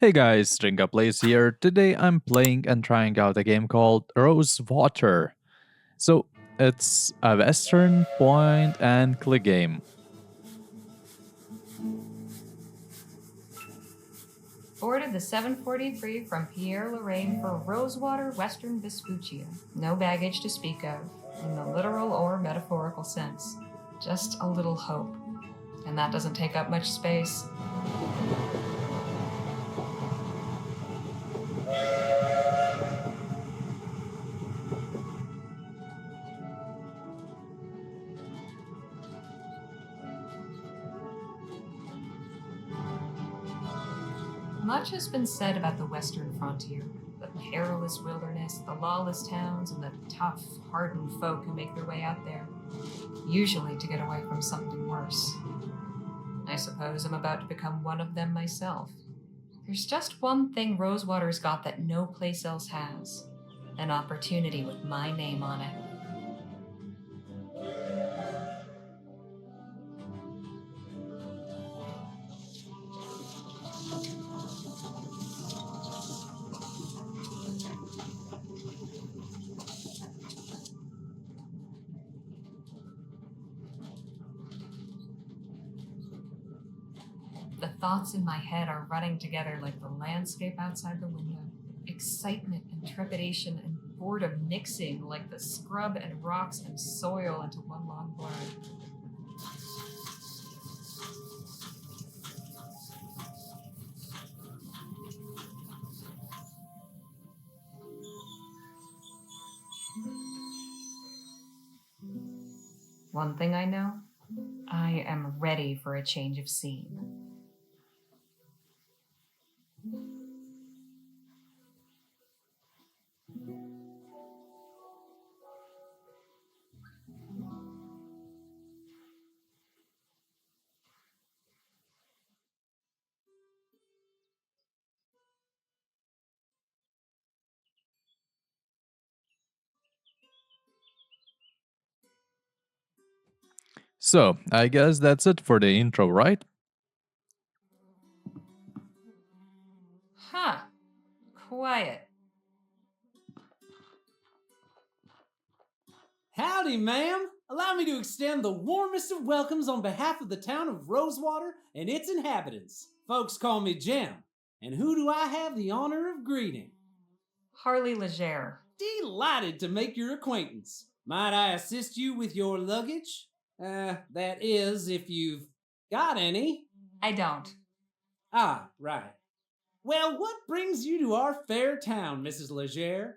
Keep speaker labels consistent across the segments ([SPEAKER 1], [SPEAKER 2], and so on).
[SPEAKER 1] Hey guys, RinKa plays here. Today I'm playing and trying out a game called Rosewater. So it's a Western point and click game.
[SPEAKER 2] Boarded the 743 from Pierre Lorraine for Rosewater, Western Vespuccia. No baggage to speak of, in the literal or metaphorical sense. Just a little hope. And that doesn't take up much space. Much has been said about the western frontier, the perilous wilderness, the lawless towns, and the tough, hardened folk who make their way out there, usually to get away from something worse. I suppose I'm about to become one of them myself. There's just one thing Rosewater's got that no place else has: an opportunity with my name on it. The thoughts in my head are running together like the landscape outside the window. Excitement and trepidation and boredom mixing like the scrub and rocks and soil into one long blur. One thing I know, I am ready for a change of scene.
[SPEAKER 1] So I guess that's it for the intro, right?
[SPEAKER 2] Huh. Quiet.
[SPEAKER 3] Howdy, ma'am. Allow me to extend the warmest of welcomes on behalf of the town of Rosewater and its inhabitants. Folks call me Jim. And who do I have the honor of greeting?
[SPEAKER 2] Harley Leger.
[SPEAKER 3] Delighted to make your acquaintance. Might I assist you with your luggage? That is, if you've got any.
[SPEAKER 2] I don't.
[SPEAKER 3] Ah, right. Well, what brings you to our fair town, Mrs. Leger?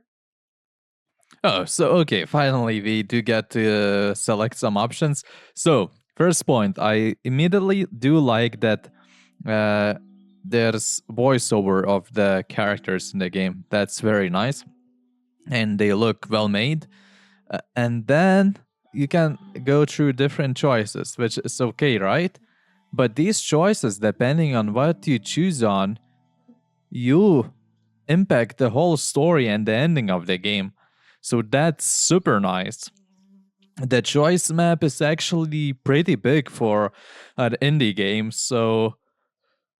[SPEAKER 1] Oh, so okay, finally we do get to select some options. So, first point, I immediately do like that uh, there's voiceover of the characters in the game. That's very nice. And they look well made. And then you can go through different choices, which is okay, right? But these choices, depending on what you choose on, you impact the whole story and the ending of the game. So that's super nice. The choice map is actually pretty big for an indie game, so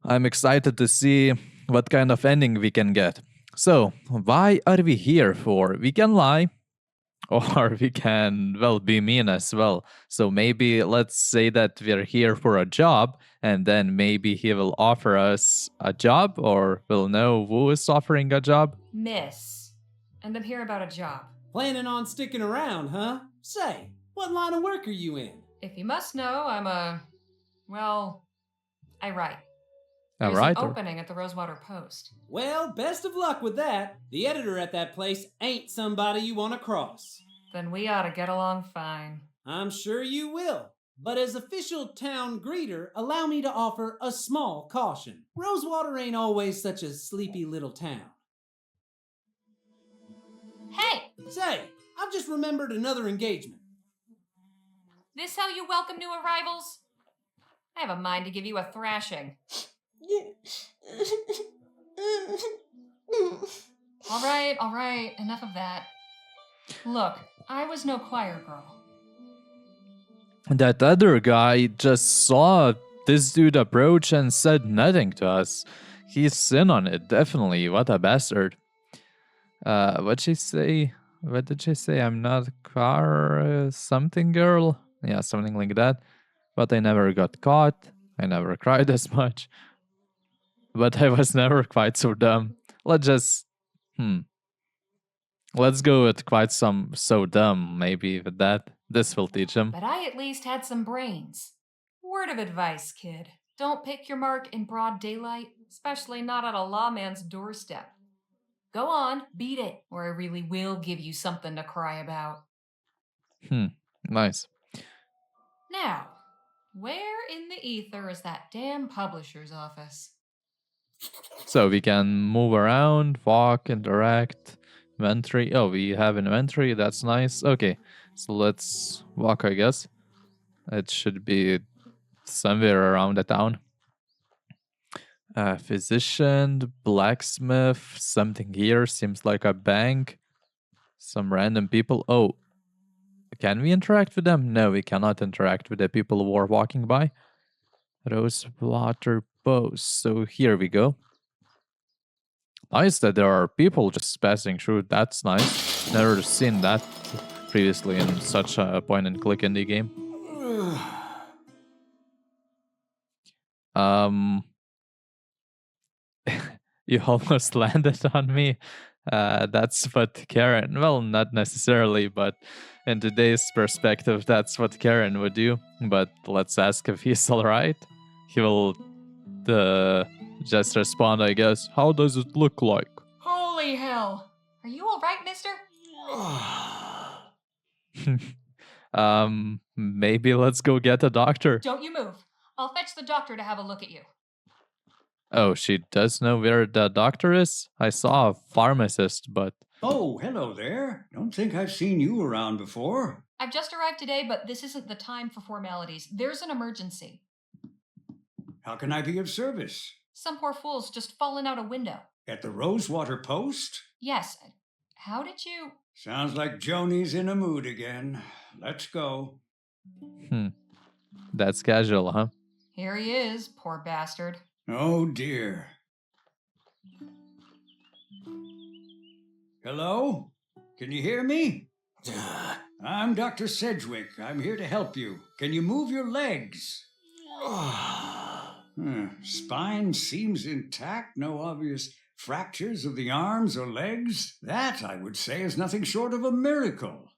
[SPEAKER 1] I'm excited to see what kind of ending we can get. So, why are we here for? We can lie, or we can, well, be mean as well. So maybe let's say that we're here for a job, and then maybe he will offer us a job, or we'll know who is offering a job.
[SPEAKER 2] Miss. And I'm here about a job.
[SPEAKER 3] Planning on sticking around, huh? Say, what line of work are you in?
[SPEAKER 2] If you must know, well, I write.
[SPEAKER 1] A
[SPEAKER 2] There's an
[SPEAKER 1] writer.
[SPEAKER 2] opening at the Rosewater Post.
[SPEAKER 3] Well, best of luck with that. The editor at that place ain't somebody you want to cross.
[SPEAKER 2] Then we ought to get along fine.
[SPEAKER 3] I'm sure you will. But as official town greeter, allow me to offer a small caution. Rosewater ain't always such a sleepy little town.
[SPEAKER 2] Hey!
[SPEAKER 3] Say, I've just remembered another engagement.
[SPEAKER 2] This how you welcome new arrivals? I have a mind to give you a thrashing. All right, enough of that. Look, I was no choir girl.
[SPEAKER 1] That other guy just saw this dude approach and said nothing to us. He's in on it, definitely. What a bastard. What'd she say? What did she say? I'm not a car something girl? Yeah, something like that. But I never got caught. I never cried as much. But I was never quite so dumb. Let's just let's go with quite some so dumb, maybe with that. This will teach him.
[SPEAKER 2] But I at least had some brains. Word of advice, kid. Don't pick your mark in broad daylight, especially not on a lawman's doorstep. Go on, beat it, or I really will give you something to cry about.
[SPEAKER 1] Nice.
[SPEAKER 2] Now, where in the ether is that damn publisher's office?
[SPEAKER 1] So we can move around, walk, interact, inventory. Oh, we have inventory. That's nice. Okay, so let's walk, I guess. It should be somewhere around the town. Physician, blacksmith, something here. Seems like a bank. Some random people. Oh, can we interact with them? No, we cannot interact with the people who are walking by. Rosewater post. So here we go. Nice that there are people just passing through. That's nice. Never seen that previously in such a point and click indie game. You almost landed on me. That's what Karen, well, not necessarily, but in today's perspective, that's what Karen would do. But let's ask if he's alright. He will just respond, I guess. How does it look like?
[SPEAKER 2] Holy hell! Are you alright, mister?
[SPEAKER 1] Maybe let's go get a doctor.
[SPEAKER 2] Don't you move. I'll fetch the doctor to have a look at you.
[SPEAKER 1] Oh, she does know where the doctor is? I saw a pharmacist, but...
[SPEAKER 4] Oh, hello there. Don't think I've seen you around before.
[SPEAKER 2] I've just arrived today, but this isn't the time for formalities. There's an emergency.
[SPEAKER 4] How can I be of service?
[SPEAKER 2] Some poor fool's just fallen out a window.
[SPEAKER 4] At the Rosewater Post?
[SPEAKER 2] Yes. How did you...
[SPEAKER 4] Sounds like Joni's in a mood again. Let's go.
[SPEAKER 1] That's casual, huh?
[SPEAKER 2] Here he is, poor bastard.
[SPEAKER 4] Oh, dear. Hello? Can you hear me? I'm Dr. Sedgwick. I'm here to help you. Can you move your legs? Spine seems intact. No obvious fractures of the arms or legs. That, I would say, is nothing short of a miracle.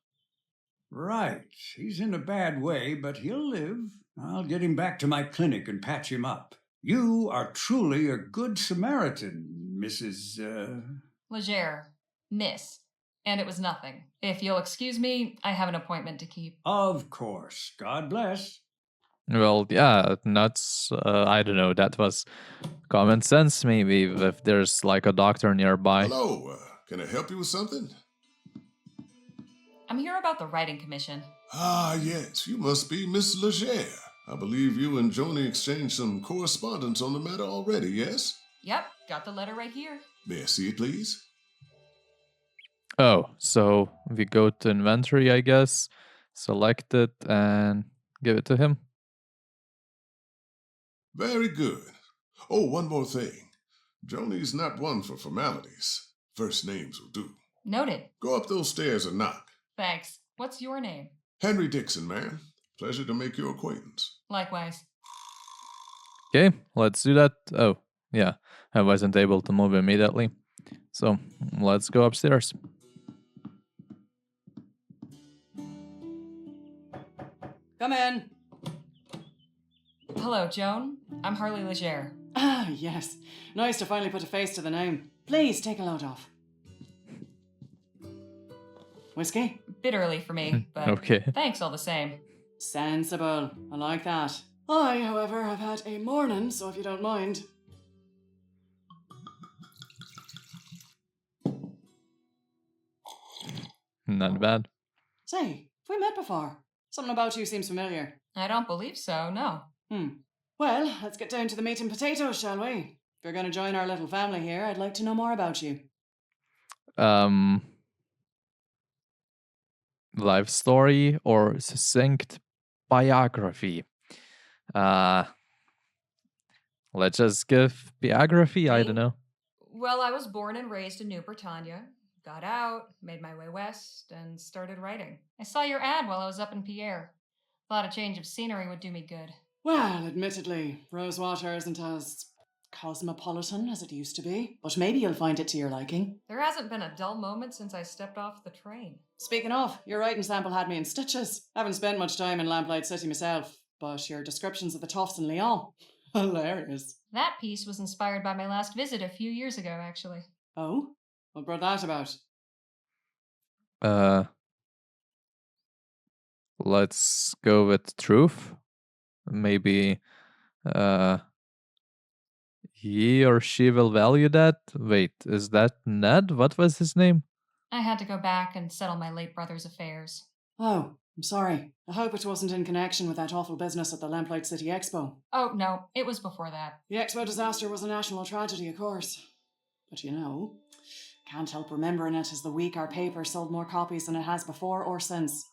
[SPEAKER 4] Right. He's in a bad way, but he'll live. I'll get him back to my clinic and patch him up. You are truly a good Samaritan, Mrs.
[SPEAKER 2] Leger. Miss. And it was nothing. If you'll excuse me, I have an appointment to keep.
[SPEAKER 4] Of course. God bless.
[SPEAKER 1] Well, yeah, nuts. I don't know. That was common sense, maybe, if there's like a doctor nearby.
[SPEAKER 5] Hello, can I help you with something?
[SPEAKER 2] I'm here about the writing commission.
[SPEAKER 5] Ah, yes, you must be Miss Leger. I believe you and Joni exchanged some correspondence on the matter already, yes?
[SPEAKER 2] Yep, got the letter right here.
[SPEAKER 5] May I see it, please?
[SPEAKER 1] Oh, so we go to inventory, I guess, select it, and give it to him.
[SPEAKER 5] Very good. Oh, one more thing. Joni's not one for formalities. First names will do.
[SPEAKER 2] Noted.
[SPEAKER 5] Go up those stairs and knock.
[SPEAKER 2] Thanks. What's your name?
[SPEAKER 5] Henry Dixon, man. Pleasure to make your acquaintance.
[SPEAKER 2] Likewise.
[SPEAKER 1] Okay, let's do that. Oh, yeah, I wasn't able to move immediately. So let's go upstairs.
[SPEAKER 6] Come in.
[SPEAKER 2] Hello, Joan. I'm Harley Leger.
[SPEAKER 6] Ah, yes. Nice to finally put a face to the name. Please take a load off. Whiskey?
[SPEAKER 2] Bit early for me, but
[SPEAKER 1] Okay.
[SPEAKER 2] thanks all the same.
[SPEAKER 6] Sensible. I like that. I, however, have had a morning, so if you don't mind.
[SPEAKER 1] Not bad.
[SPEAKER 6] Say, have we met before? Something about you seems familiar.
[SPEAKER 2] I don't believe so, no.
[SPEAKER 6] Well, let's get down to the meat and potatoes, shall we? If you're going to join our little family here, I'd like to know more about you.
[SPEAKER 1] Life story or succinct biography. Let's just give biography. I don't
[SPEAKER 2] Me?
[SPEAKER 1] know.
[SPEAKER 2] Well, I was born and raised in New Bretagne, got out, made my way west, and started writing. I saw your ad while I was up in Pierre. Thought a change of scenery would do me good.
[SPEAKER 6] Well, admittedly, Rosewater isn't as cosmopolitan as it used to be, but maybe you'll find it to your liking.
[SPEAKER 2] There hasn't been a dull moment since I stepped off the train.
[SPEAKER 6] Speaking of, your writing sample had me in stitches. Haven't spent much time in Lamplight City myself, but your descriptions of the Toffs in Lyon, hilarious.
[SPEAKER 2] That piece was inspired by my last visit a few years ago, actually.
[SPEAKER 6] Oh? What brought that about?
[SPEAKER 1] Uh, let's go with truth. Maybe he or she will value that. Wait, is that Ned? What was his name?
[SPEAKER 2] I had to go back and settle my late brother's affairs.
[SPEAKER 6] Oh, I'm sorry. I hope it wasn't in connection with that awful business at the Lamplight City Expo.
[SPEAKER 2] Oh, no, it was before that.
[SPEAKER 6] The Expo disaster was a national tragedy, of course. But you know, can't help remembering it as the week our paper sold more copies than it has before or since.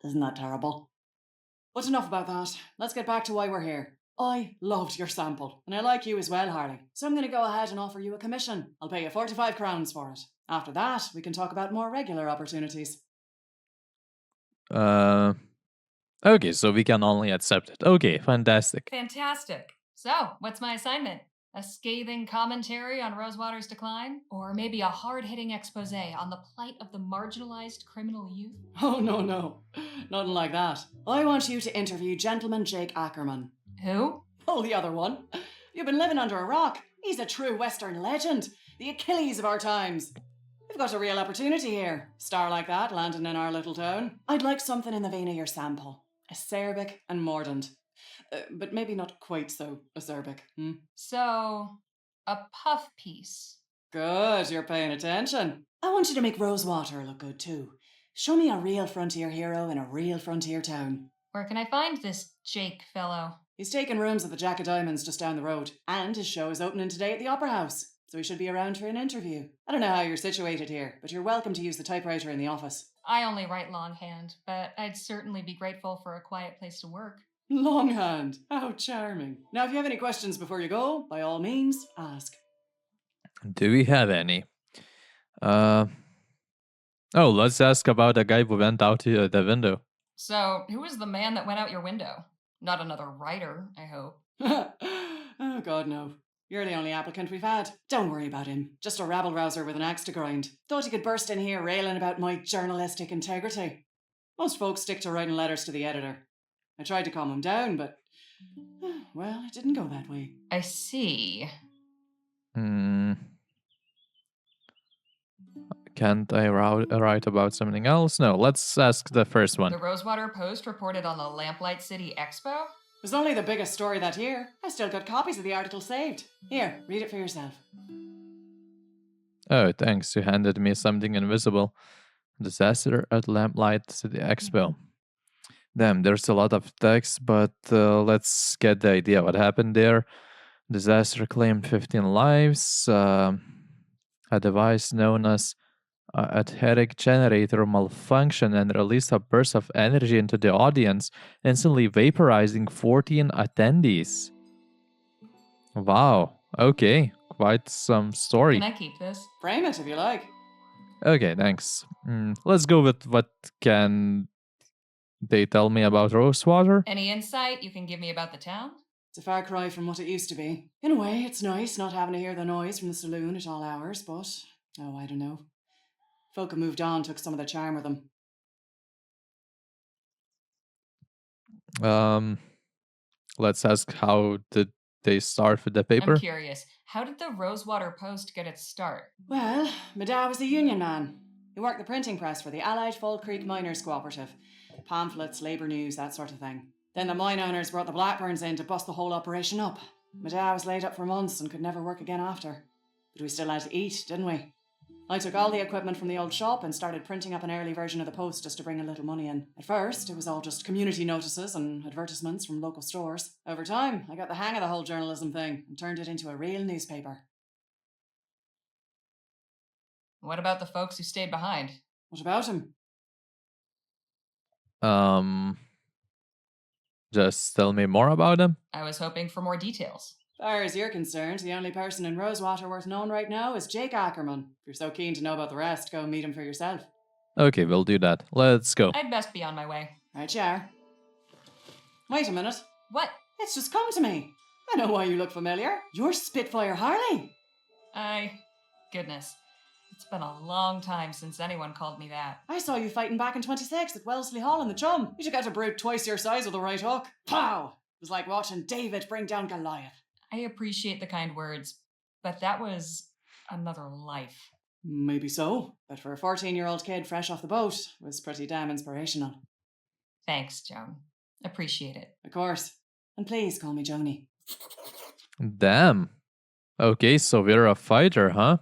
[SPEAKER 6] Isn't that terrible? But enough about that. Let's get back to why we're here. I loved your sample, and I like you as well, Harley. So I'm going to go ahead and offer you a commission. I'll pay you 45 crowns for it. After that, we can talk about more regular opportunities.
[SPEAKER 1] Okay, so we can only accept it. Okay, fantastic.
[SPEAKER 2] Fantastic. So, what's my assignment? A scathing commentary on Rosewater's decline? Or maybe a hard-hitting expose on the plight of the marginalized criminal youth?
[SPEAKER 6] Oh, no. Nothing like that. I want you to interview Gentleman Jake Ackerman.
[SPEAKER 2] Who?
[SPEAKER 6] Oh, the other one. You've been living under a rock. He's a true Western legend. The Achilles of our times. We've got a real opportunity here. Star like that landing in our little town. I'd like something in the vein of your sample. Acerbic and mordant. But maybe not quite so acerbic.
[SPEAKER 2] So, a puff piece.
[SPEAKER 6] Good, you're paying attention. I want you to make Rosewater look good too. Show me a real frontier hero in a real frontier town.
[SPEAKER 2] Where can I find this Jake fellow?
[SPEAKER 6] He's taking rooms at the Jack of Diamonds just down the road, and his show is opening today at the Opera House, so he should be around for an interview. I don't know how you're situated here, but you're welcome to use the typewriter in the office.
[SPEAKER 2] I only write longhand, but I'd certainly be grateful for a quiet place to work.
[SPEAKER 6] Longhand, how charming. Now, if you have any questions before you go, by all means, ask.
[SPEAKER 1] Do we have any? Oh, let's ask about the guy who went out the window.
[SPEAKER 2] So, who was the man that went out your window? Not another writer, I hope.
[SPEAKER 6] Oh, God, no. You're the only applicant we've had. Don't worry about him. Just a rabble-rouser with an axe to grind. Thought he could burst in here railing about my journalistic integrity. Most folks stick to writing letters to the editor. I tried to calm him down, but... well, it didn't go that way.
[SPEAKER 2] I see.
[SPEAKER 1] Can't I write about something else? No, let's ask the first one.
[SPEAKER 2] The Rosewater Post reported on the Lamplight City Expo?
[SPEAKER 6] It was only the biggest story that year. I still got copies of the article saved. Here, read it for yourself.
[SPEAKER 1] Oh, thanks. You handed me something invisible. Disaster at Lamplight City Expo. Damn, there's a lot of text, but let's get the idea what happened there. Disaster claimed 15 lives. A device known as etheric generator malfunctioned and released a burst of energy into the audience, instantly vaporizing 14 attendees. Wow. Okay. Quite some story.
[SPEAKER 2] Can I keep this?
[SPEAKER 6] Frame it if you like.
[SPEAKER 1] Okay, thanks. Let's go with what can they tell me about Rosewater?
[SPEAKER 2] Any insight you can give me about the town?
[SPEAKER 6] It's a far cry from what it used to be. In a way, it's nice not having to hear the noise from the saloon at all hours, but... oh, I don't know. Folk have moved on, took some of the charm with them.
[SPEAKER 1] Let's ask how did they start with the paper?
[SPEAKER 2] I'm curious. How did the Rosewater Post get its start?
[SPEAKER 6] Well, my dad was a union man. He worked the printing press for the Allied Fall Creek Miners Cooperative. Pamphlets, labour news, that sort of thing. Then the mine owners brought the Blackburns in to bust the whole operation up. My dad was laid up for months and could never work again after. But we still had to eat, didn't we? I took all the equipment from the old shop and started printing up an early version of the Post just to bring a little money in. At first, it was all just community notices and advertisements from local stores. Over time, I got the hang of the whole journalism thing and turned it into a real newspaper.
[SPEAKER 2] What about the folks who stayed behind?
[SPEAKER 6] What about him?
[SPEAKER 1] Just tell me more about them.
[SPEAKER 2] I was hoping for more details.
[SPEAKER 6] Far as you're concerned, the only person in Rosewater worth knowing right now is Jake Ackerman. If you're so keen to know about the rest, go meet him for yourself.
[SPEAKER 1] Okay, we'll do that. Let's go.
[SPEAKER 2] I'd best be on my way.
[SPEAKER 6] Right, you are. Wait a minute.
[SPEAKER 2] What?
[SPEAKER 6] It's just come to me. I know why you look familiar. You're Spitfire Harley.
[SPEAKER 2] Goodness. It's been a long time since anyone called me that.
[SPEAKER 6] I saw you fighting back in 26 at Wellesley Hall in the Chum. You should get a brute twice your size with a right hook. Pow! It was like watching David bring down Goliath.
[SPEAKER 2] I appreciate the kind words, but that was another life.
[SPEAKER 6] Maybe so, but for a 14-year-old kid fresh off the boat, it was pretty damn inspirational.
[SPEAKER 2] Thanks, Joan. Appreciate it.
[SPEAKER 6] Of course. And please call me Joni.
[SPEAKER 1] Damn. Okay, so we're a fighter, huh?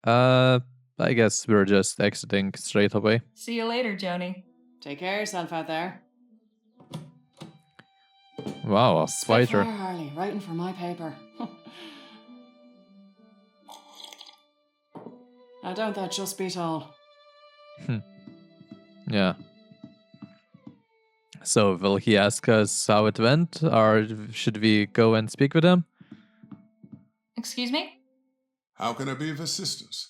[SPEAKER 1] I guess we're just exiting straight away.
[SPEAKER 2] See you later, Joni.
[SPEAKER 6] Take care of yourself out there.
[SPEAKER 1] Wow, a
[SPEAKER 6] Spitfire
[SPEAKER 1] fighter.
[SPEAKER 6] Harley, writing for my paper. Now don't that just beat all?
[SPEAKER 1] Yeah. So, will he ask us how it went, or should we go and speak with him?
[SPEAKER 2] Excuse me?
[SPEAKER 5] How can I be of assistance?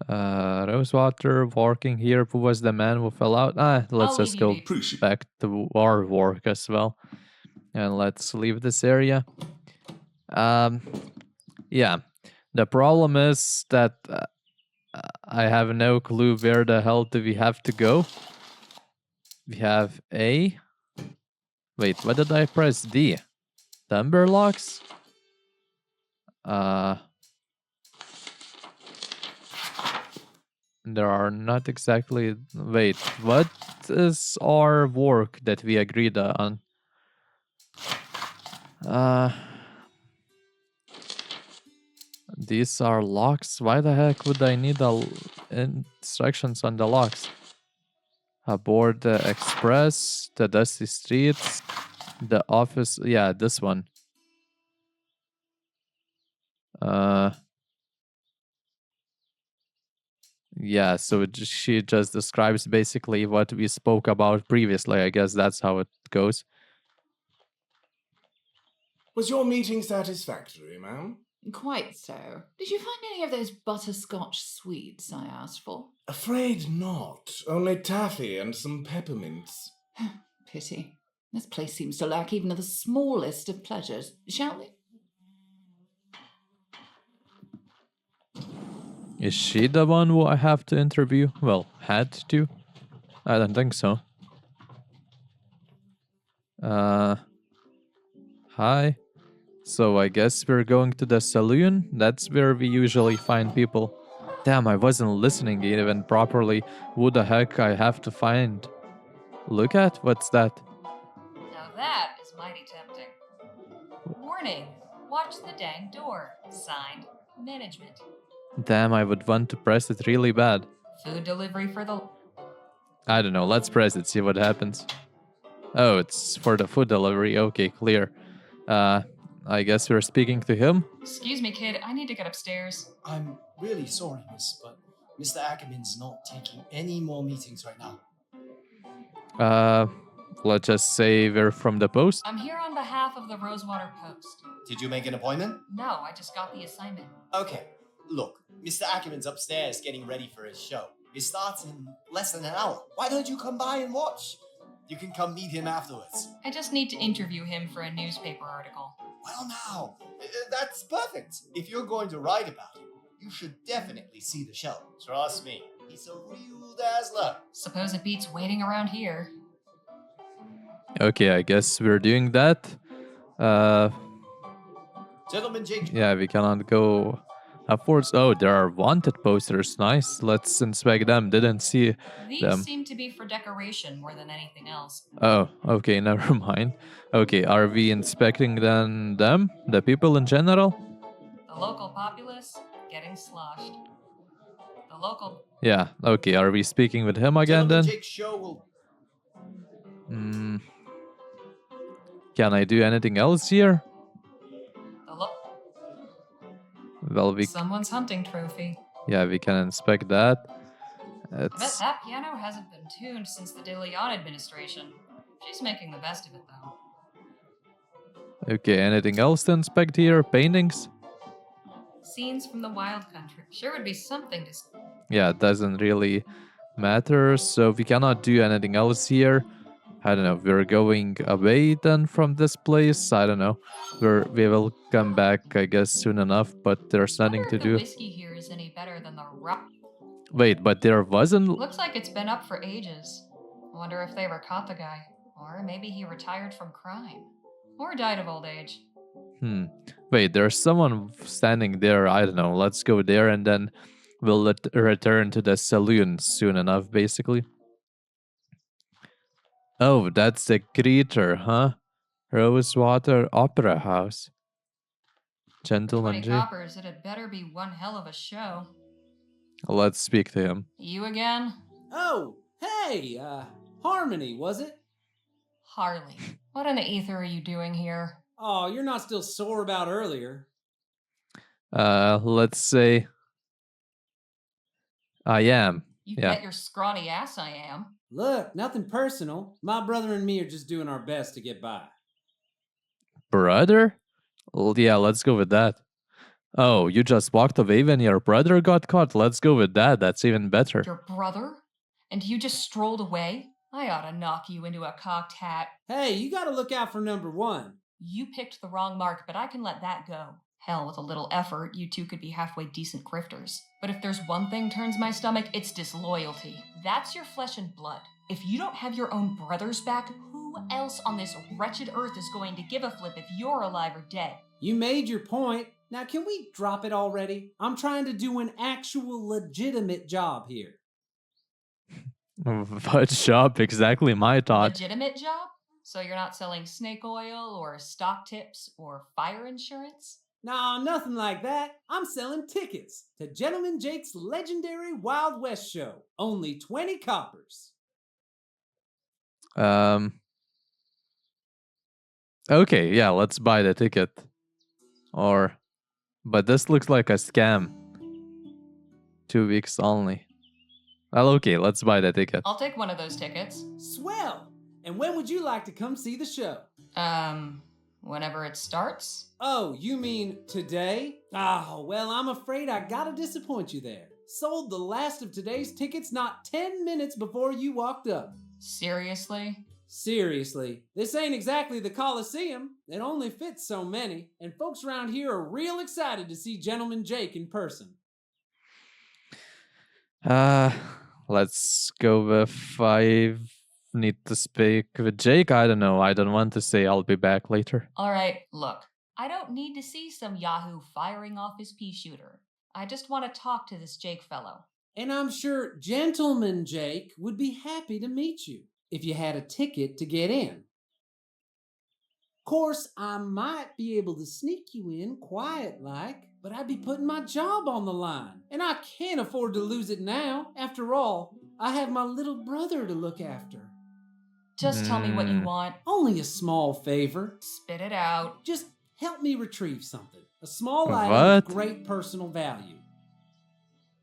[SPEAKER 1] Rosewater, working here. Who was the man who fell out? Let's
[SPEAKER 2] I'll
[SPEAKER 1] just
[SPEAKER 2] leave
[SPEAKER 1] go
[SPEAKER 2] you be.
[SPEAKER 5] Appreciate
[SPEAKER 1] back to our work as well. And let's leave this area. Yeah. The problem is that I have no clue where the hell do we have to go. We have A. Wait, what did I press? D. Timber locks? There are not exactly... Wait, what is our work that we agreed on? These are locks? Why the heck would I need instructions on the locks? Aboard the express, the dusty streets, the office... Yeah, this one. Yeah, so she just describes basically what we spoke about previously. I guess that's how it goes.
[SPEAKER 7] Was your meeting satisfactory, ma'am?
[SPEAKER 8] Quite so. Did you find any of those butterscotch sweets I asked for?
[SPEAKER 7] Afraid not. Only taffy and some peppermints.
[SPEAKER 8] Pity. This place seems to lack even the smallest of pleasures. Shall we?
[SPEAKER 1] Is she the one who I have to interview? Well, had to. I don't think so. Hi. So I guess we're going to the saloon. That's where we usually find people. Damn, I wasn't listening even properly. Who the heck I have to find? Look at, what's that?
[SPEAKER 2] Now that is mighty tempting. Warning, watch the dang door. Signed, management.
[SPEAKER 1] Damn, I would want to press it really bad.
[SPEAKER 2] Food delivery for the...
[SPEAKER 1] I don't know, let's press it, see what happens. Oh, it's for the food delivery. Okay, clear. I guess we're speaking to him.
[SPEAKER 2] Excuse me, kid. I need to get upstairs.
[SPEAKER 9] I'm really sorry, miss, but Mr. Ackerman's not taking any more meetings right now.
[SPEAKER 1] Let's just say we're from the post.
[SPEAKER 2] I'm here on behalf of the Rosewater Post.
[SPEAKER 9] Did you make an appointment?
[SPEAKER 2] No, I just got the assignment.
[SPEAKER 9] Okay, look, Mr. Ackerman's upstairs getting ready for his show. It starts in less than an hour. Why don't you come by and watch? You can come meet him afterwards.
[SPEAKER 2] I just need to interview him for a newspaper article.
[SPEAKER 9] Well, now, that's perfect. If you're going to write about him, you should definitely see the show. Trust me, he's a real dazzler.
[SPEAKER 2] Suppose it beats waiting around here.
[SPEAKER 1] Okay, I guess we're doing that.
[SPEAKER 9] Gentleman Jake.
[SPEAKER 1] Yeah, we cannot go upwards. Oh, there are wanted posters. Nice. Let's inspect them. Didn't see
[SPEAKER 2] These
[SPEAKER 1] them.
[SPEAKER 2] seem to be for decoration more than anything else.
[SPEAKER 1] Oh, okay, never mind. Okay, are we inspecting then them? The people in general?
[SPEAKER 2] The local populace getting sloshed. The local...
[SPEAKER 1] Yeah, okay, are we speaking with him again
[SPEAKER 9] Gentleman
[SPEAKER 1] then?
[SPEAKER 9] Jake's show will...
[SPEAKER 1] Can I do anything else here?
[SPEAKER 2] The lo-
[SPEAKER 1] Well,
[SPEAKER 2] Someone's hunting trophy.
[SPEAKER 1] yeah, we can inspect that.
[SPEAKER 2] Bet
[SPEAKER 1] It's
[SPEAKER 2] that piano hasn't been tuned since the De Leon administration. She's making the best of it, though.
[SPEAKER 1] Okay, anything else to inspect here? Paintings?
[SPEAKER 2] Scenes from the wild country. Sure would be something to.
[SPEAKER 1] Yeah, it doesn't really matter. So we cannot do anything else here. I don't know. We're going away then from this place. I don't know. We will come back, I guess, soon enough. But there's nothing
[SPEAKER 2] Wonder
[SPEAKER 1] to
[SPEAKER 2] if the
[SPEAKER 1] do.
[SPEAKER 2] whiskey here is any better than the rock.
[SPEAKER 1] Wait, but there wasn't.
[SPEAKER 2] Looks like it's been up for ages. Wonder if they ever caught the guy. Or maybe he retired from crime. Or died of old age.
[SPEAKER 1] Wait, there's someone standing there. I don't know. Let's go there and then we'll return to the saloon soon enough, basically. Oh, that's the creature, huh? Rosewater Opera House.
[SPEAKER 2] 20
[SPEAKER 1] Gentleman J.
[SPEAKER 2] coppers, it had better be one hell of a show.
[SPEAKER 1] Let's speak to him.
[SPEAKER 2] You again?
[SPEAKER 3] Oh, hey, Harmony, was it?
[SPEAKER 2] Harley. What in the ether are you doing here?
[SPEAKER 3] Oh, you're not still sore about earlier.
[SPEAKER 1] Let's say I am.
[SPEAKER 2] You
[SPEAKER 1] Yeah.
[SPEAKER 2] bet your scrawny ass I am.
[SPEAKER 3] Look, nothing personal. My brother and me are just doing our best to get by.
[SPEAKER 1] Brother? Well, yeah, let's go with that. Oh, you just walked away when your brother got caught? Let's go with that. That's even better.
[SPEAKER 2] Your brother? And you just strolled away? I ought to knock you into a cocked hat.
[SPEAKER 3] Hey, you gotta look out for number one.
[SPEAKER 2] You picked the wrong mark, but I can let that go. Hell, with a little effort, you two could be halfway decent grifters. But if there's one thing turns my stomach, it's disloyalty. That's your flesh and blood. If you don't have your own brothers back, who else on this wretched earth is going to give a flip if you're alive or dead?
[SPEAKER 3] You made your point. Now, can we drop it already? I'm trying to do an actual legitimate job here.
[SPEAKER 1] What job? Exactly my thought.
[SPEAKER 2] Legitimate job? So you're not selling snake oil or stock tips or fire insurance?
[SPEAKER 3] Nah, nothing like that. I'm selling tickets to Gentleman Jake's legendary Wild West show. Only 20 coppers.
[SPEAKER 1] Okay, yeah, let's buy the ticket. But this looks like a scam. 2 weeks only. Well, okay, let's buy the ticket.
[SPEAKER 2] I'll take one of those tickets.
[SPEAKER 3] Swell! And when would you like to come see the show?
[SPEAKER 2] Whenever it starts?
[SPEAKER 3] Oh, you mean today? Oh, well, I'm afraid I gotta disappoint you there. Sold the last of today's tickets not 10 minutes before you walked up.
[SPEAKER 2] Seriously?
[SPEAKER 3] Seriously, this ain't exactly the Coliseum. It only fits so many, and folks around here are real excited to see Gentleman Jake in person.
[SPEAKER 1] Let's go with I need to speak with Jake. I don't know. I don't want to say I'll be back later.
[SPEAKER 2] All right, look. I don't need to see some yahoo firing off his pea shooter. I just want to talk to this Jake fellow.
[SPEAKER 3] And I'm sure Gentleman Jake would be happy to meet you if you had a ticket to get in. Course, I might be able to sneak you in quiet like, but I'd be putting my job on the line. And I can't afford to lose it now. After all, I have my little brother to look after.
[SPEAKER 2] Just tell me what you want.
[SPEAKER 3] Only a small favor.
[SPEAKER 2] Spit it out.
[SPEAKER 3] Just help me retrieve something. A small
[SPEAKER 1] What?
[SPEAKER 3] item of great personal value.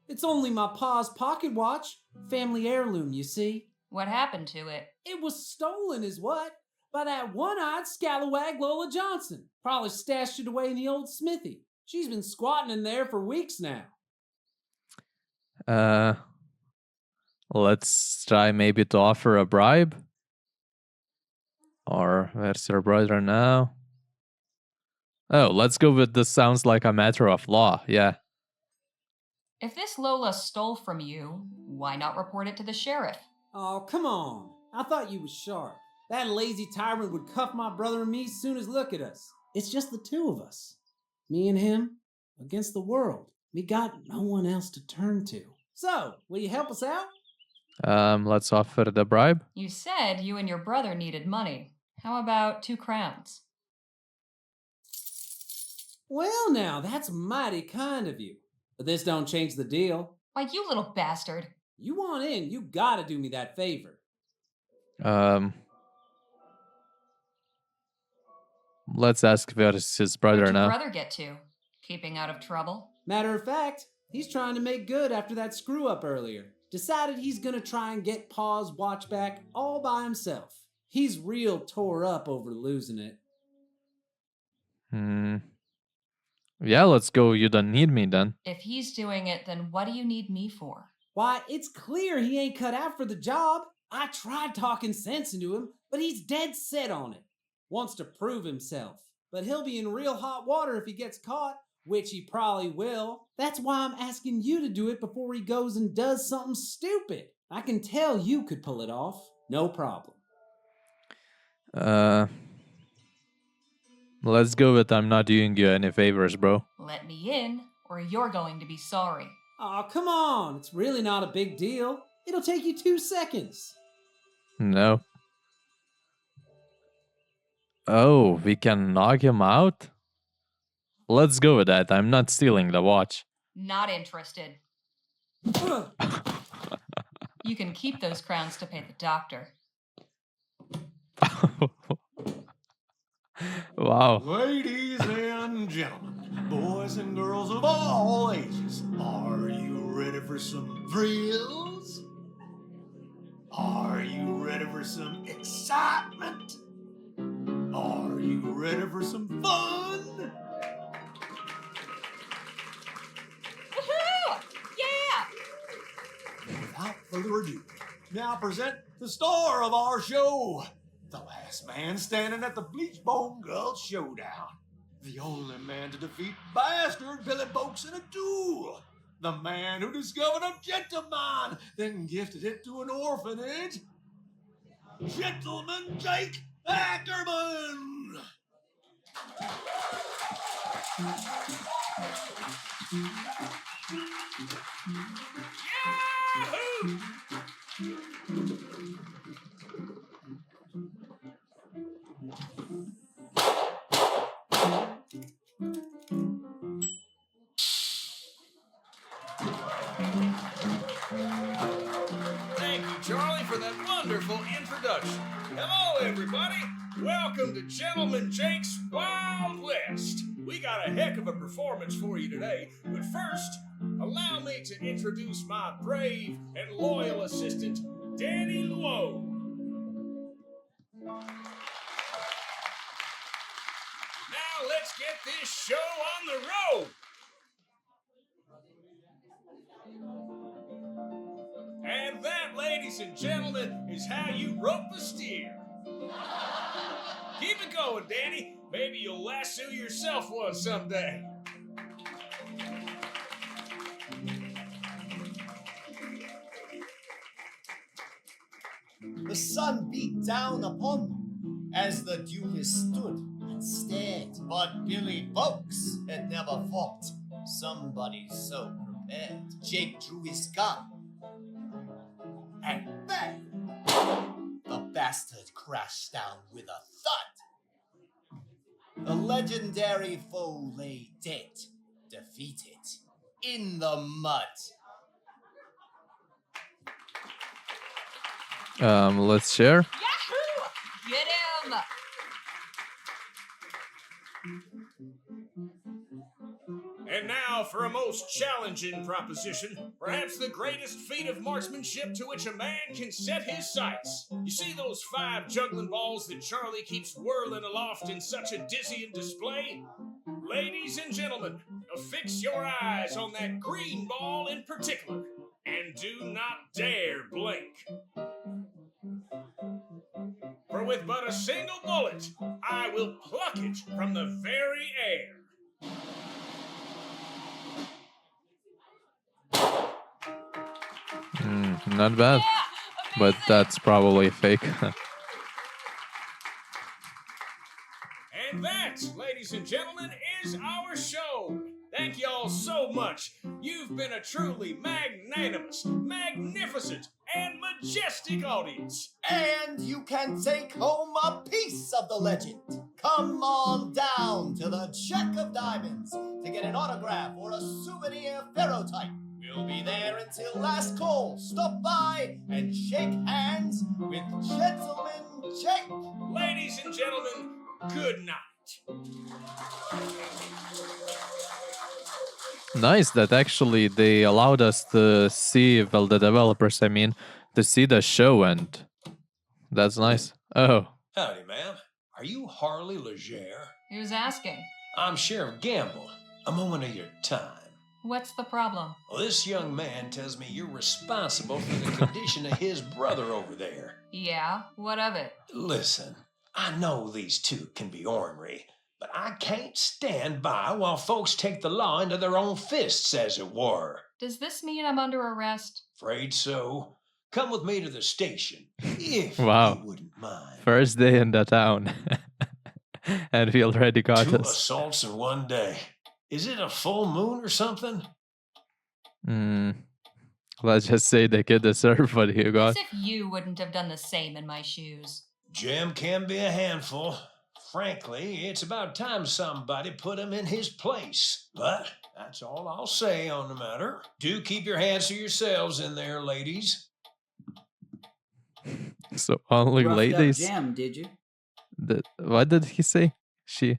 [SPEAKER 3] It's only my pa's pocket watch. Family heirloom, you see.
[SPEAKER 2] What happened to it?
[SPEAKER 3] It was stolen is what? By that one-eyed scalawag Lola Johnson. Probably stashed it away in the old smithy. She's been squatting in there for weeks now.
[SPEAKER 1] Let's try maybe to offer a bribe. Or where's your brother now? Oh, let's go with this sounds like a matter of law. Yeah.
[SPEAKER 2] If this Lola stole from you, why not report it to the sheriff?
[SPEAKER 3] Oh, come on. I thought you was sharp. That lazy tyrant would cuff my brother and me as soon as look at us. It's just the two of us. Me and him against the world. We got no one else to turn to. So, will you help us out?
[SPEAKER 1] Let's offer the bribe.
[SPEAKER 2] You said you and your brother needed money. How about 2 crowns?
[SPEAKER 3] Well, now, that's mighty kind of you. But this don't change the deal.
[SPEAKER 2] Why, you little bastard.
[SPEAKER 3] You want in, you gotta do me that favor.
[SPEAKER 1] Let's ask where's his brother
[SPEAKER 2] Where'd your
[SPEAKER 1] now.
[SPEAKER 2] brother get to? Keeping out of trouble?
[SPEAKER 3] Matter of fact, he's trying to make good after that screw-up earlier. Decided he's gonna try and get Pa's watch back all by himself. He's real tore up over losing it.
[SPEAKER 1] Hmm. Yeah, let's go. You don't need me then.
[SPEAKER 2] If he's doing it, then what do you need me for?
[SPEAKER 3] Why, it's clear he ain't cut out for the job. I tried talking sense into him, but he's dead set on it. Wants to prove himself. But he'll be in real hot water if he gets caught, which he probably will. That's why I'm asking you to do it before he goes and does something stupid. I can tell you could pull it off. No problem.
[SPEAKER 1] Let's go with I'm not doing you any favors, bro.
[SPEAKER 2] Let me in, or you're going to be sorry.
[SPEAKER 3] Aw, come on. It's really not a big deal. It'll take you 2 seconds.
[SPEAKER 1] No. Oh, we can knock him out? Let's go with that. I'm not stealing the watch.
[SPEAKER 2] Not interested. You can keep those crowns to pay the doctor.
[SPEAKER 1] Wow.
[SPEAKER 10] Ladies and gentlemen, boys and girls of all ages, are you ready for some thrills? Are you ready for some excitement? Are you ready for some fun?
[SPEAKER 2] Woohoo! Yeah!
[SPEAKER 10] Without further ado, now present the star of our show, the last man standing at the Bleachbone Gulch Showdown. The only man to defeat bastard Billy Boakes in a duel. The man who discovered a gentleman, then gifted it to an orphanage. Gentleman Jake Ackerman! Yahoo!
[SPEAKER 11] Thank you, Charlie, for that wonderful introduction. Hello, everybody. Welcome to Gentleman Jake's Wild West. We got a heck of a performance for you today, but first, allow me to introduce my brave and loyal assistant, Danny Lowe. Now let's get this show on the road. And that, ladies and gentlemen, is how you rope a steer. Keep it going, Danny. Maybe you'll lasso yourself one someday.
[SPEAKER 9] The sun beat down upon them as the duelists stood and stared. But Billy Boakes had never fought somebody so prepared. Jake drew his gun, and bang! The bastard crashed down with a thud. The legendary foe lay dead, defeated, in the mud.
[SPEAKER 1] Let's share.
[SPEAKER 2] Yahoo! Get him!
[SPEAKER 11] And now for a most challenging proposition, perhaps the greatest feat of marksmanship to which a man can set his sights. You see those 5 juggling balls that Charlie keeps whirling aloft in such a dizzying display? Ladies and gentlemen, fix your eyes on that green ball in particular, and do not dare blink. For with but a single bullet, I will pluck it from the very air.
[SPEAKER 1] Not bad. But that's probably fake.
[SPEAKER 11] And that, ladies and gentlemen, is our show. Thank you all so much. You've been a truly magnanimous, magnificent, and majestic audience.
[SPEAKER 9] And you can take home a piece of the legend. Come on down to the Jack of Diamonds to get an autograph or a souvenir ferrotype. We'll be there until last call. Stop by and shake hands with Gentleman Jake.
[SPEAKER 11] Ladies and gentlemen, good night.
[SPEAKER 1] Nice that actually they allowed us to see, well, the developers, I mean, to see the show, and that's nice. Oh.
[SPEAKER 12] Howdy, ma'am. Are you Harley Leger?
[SPEAKER 2] Who's asking?
[SPEAKER 12] I'm Sheriff Gamble. A moment of your time.
[SPEAKER 2] What's the problem?
[SPEAKER 12] Well, this young man tells me you're responsible for the condition of his brother over there.
[SPEAKER 2] Yeah, what of it?
[SPEAKER 12] Listen, I know these two can be ornery, but I can't stand by while folks take the law into their own fists, as it were.
[SPEAKER 2] Does this mean I'm under arrest?
[SPEAKER 12] Afraid so. Come with me to the station, if
[SPEAKER 1] Wow.
[SPEAKER 12] you wouldn't mind.
[SPEAKER 1] First day in the town. And we already got
[SPEAKER 12] 2
[SPEAKER 1] us.
[SPEAKER 12] assaults in one day. Is it a full moon or something?
[SPEAKER 1] Let's just say the kid deserved what he
[SPEAKER 2] As
[SPEAKER 1] got.
[SPEAKER 2] if you wouldn't have done the same in my shoes.
[SPEAKER 12] Jim can be a handful. Frankly, it's about time somebody put him in his place. But that's all I'll say on the matter. Do keep your hands to yourselves in there, ladies.
[SPEAKER 1] So only
[SPEAKER 13] Roughed up
[SPEAKER 1] ladies.
[SPEAKER 13] Jam, did you?
[SPEAKER 1] What did he say? She.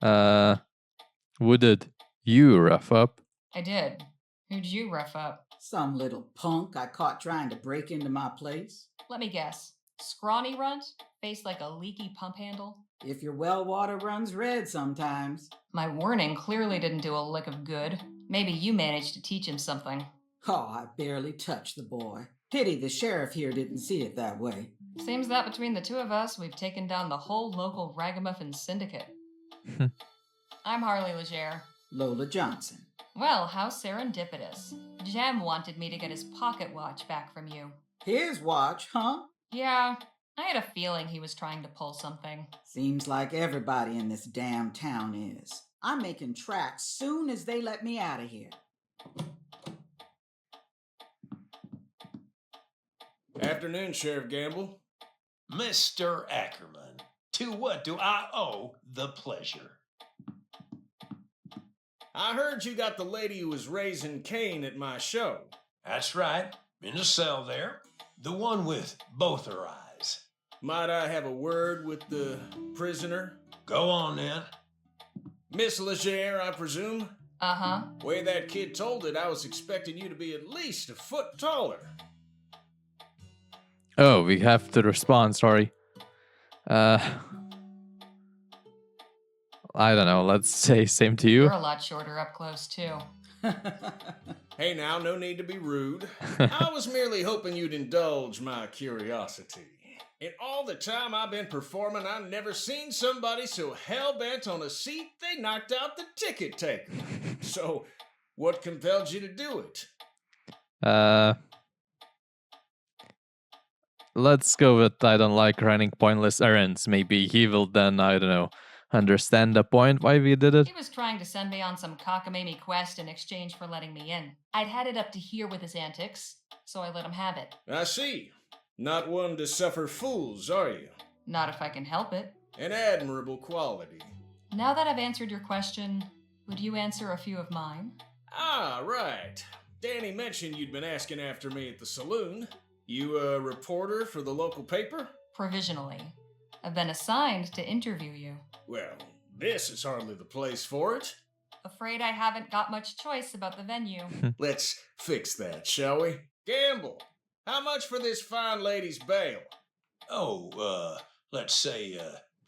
[SPEAKER 1] Who did you rough up?
[SPEAKER 2] I did. Who'd you rough up?
[SPEAKER 13] Some little punk I caught trying to break into my place.
[SPEAKER 2] Let me guess. Scrawny runt? Face like a leaky pump handle?
[SPEAKER 13] If your well water runs red sometimes.
[SPEAKER 2] My warning clearly didn't do a lick of good. Maybe you managed to teach him something.
[SPEAKER 13] Oh, I barely touched the boy. Pity the sheriff here didn't see it that way.
[SPEAKER 2] Seems that between the two of us, we've taken down the whole local ragamuffin syndicate. I'm Harley Leger.
[SPEAKER 13] Lola Johnson.
[SPEAKER 2] Well, how serendipitous. Jem wanted me to get his pocket watch back from you.
[SPEAKER 13] His watch, huh?
[SPEAKER 2] Yeah, I had a feeling he was trying to pull something.
[SPEAKER 13] Seems like everybody in this damn town is. I'm making tracks soon as they let me out of here.
[SPEAKER 11] Afternoon, Sheriff Gamble.
[SPEAKER 12] Mr. Ackerman, to what do I owe the pleasure?
[SPEAKER 11] I heard you got the lady who was raising Cain at my show.
[SPEAKER 12] That's right, in the cell there. The one with both her eyes.
[SPEAKER 11] Might I have a word with the prisoner?
[SPEAKER 12] Go on then.
[SPEAKER 11] Miss Leger, I presume?
[SPEAKER 2] Uh-huh.
[SPEAKER 11] Way that kid told it, I was expecting you to be at least a foot taller.
[SPEAKER 1] Oh, we have to respond, sorry. I don't know, let's say same to you.
[SPEAKER 2] You're a lot shorter up close, too.
[SPEAKER 11] Hey now, no need to be rude. I was merely hoping you'd indulge my curiosity. In all the time I've been performing, I've never seen somebody so hell-bent on a seat they knocked out the ticket taker. So, what compelled you to do it?
[SPEAKER 1] Let's go with I don't like running pointless errands. Maybe he will then, I don't know, understand the point why we did it.
[SPEAKER 2] He was trying to send me on some cockamamie quest in exchange for letting me in. I'd had it up to here with his antics, so I let him have it.
[SPEAKER 11] I see. Not one to suffer fools, are you?
[SPEAKER 2] Not if I can help it.
[SPEAKER 11] An admirable quality.
[SPEAKER 2] Now that I've answered your question, would you answer a few of mine?
[SPEAKER 11] Ah, right. Danny mentioned you'd been asking after me at the saloon. You a reporter for the local paper?
[SPEAKER 2] Provisionally. I've been assigned to interview you.
[SPEAKER 11] Well, this is hardly the place for it.
[SPEAKER 2] Afraid I haven't got much choice about the venue.
[SPEAKER 11] Let's fix that, shall we? Gamble, how much for this fine lady's bail?
[SPEAKER 12] Oh, let's say,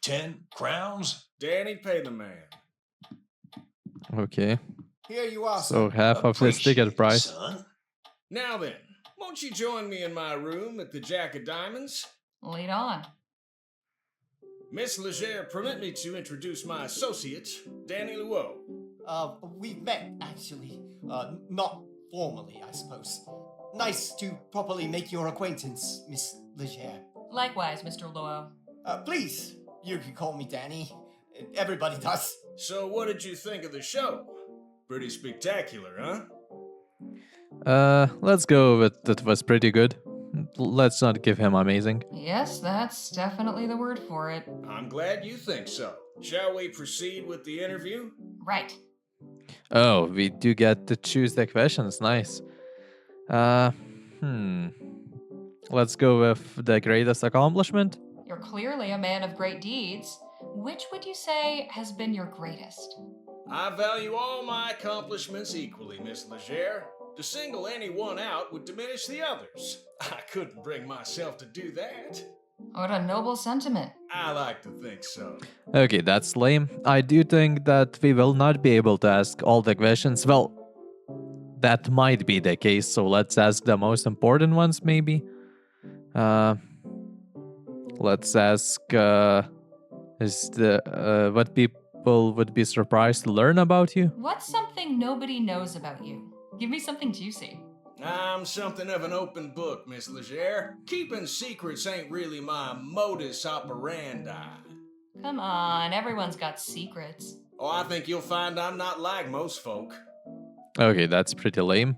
[SPEAKER 12] 10 crowns?
[SPEAKER 11] Danny, pay the man.
[SPEAKER 1] Okay.
[SPEAKER 9] Here you are,
[SPEAKER 1] So
[SPEAKER 9] sir.
[SPEAKER 1] half of his ticket
[SPEAKER 12] Appreciate it,
[SPEAKER 1] price.
[SPEAKER 12] son.
[SPEAKER 11] Now then, won't you join me in my room at the Jack of Diamonds?
[SPEAKER 2] Lead on.
[SPEAKER 11] Miss Leger, permit me to introduce my associate, Danny Luo.
[SPEAKER 9] We've met, actually. Not formally, I suppose. Nice to properly make your acquaintance, Miss Leger.
[SPEAKER 2] Likewise, Mr. Luo.
[SPEAKER 9] Please, you can call me Danny. Everybody does.
[SPEAKER 11] So what did you think of the show? Pretty spectacular, huh?
[SPEAKER 1] Let's go with that was pretty good. Let's not give him amazing.
[SPEAKER 2] Yes, that's definitely the word for it.
[SPEAKER 11] I'm glad you think so. Shall we proceed with the interview?
[SPEAKER 2] Right.
[SPEAKER 1] Oh, we do get to choose the questions. Nice. Let's go with the greatest accomplishment.
[SPEAKER 2] You're clearly a man of great deeds. Which would you say has been your greatest?
[SPEAKER 11] I value all my accomplishments equally, Miss Leger. To single any one out would diminish the others. I couldn't bring myself to do that.
[SPEAKER 2] What a noble sentiment.
[SPEAKER 11] I like to think so.
[SPEAKER 1] Okay, that's lame. I do think that we will not be able to ask all the questions. Well, that might be the case, so let's ask the most important ones, maybe. Let's ask what people would be surprised to learn about you?
[SPEAKER 2] What's something nobody knows about you? Give me something juicy.
[SPEAKER 11] I'm something of an open book, Miss Leger. Keeping secrets ain't really my modus operandi.
[SPEAKER 2] Come on, everyone's got secrets.
[SPEAKER 11] Oh, I think you'll find I'm not like most folk.
[SPEAKER 1] Okay, that's pretty lame.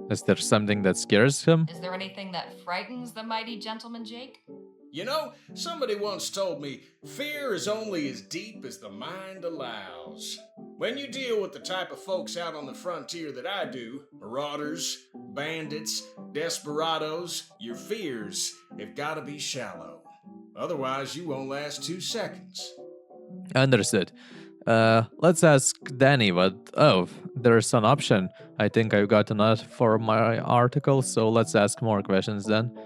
[SPEAKER 1] Is there something that scares him?
[SPEAKER 2] Is there anything that frightens the mighty gentleman Jake?
[SPEAKER 11] You know, somebody once told me, fear is only as deep as the mind allows. When you deal with the type of folks out on the frontier that I do, marauders, bandits, desperados, your fears have got to be shallow. Otherwise, you won't last 2 seconds.
[SPEAKER 1] Understood. Let's ask Danny what... Oh, there's an option. I think I got enough for my article, so let's ask more questions then.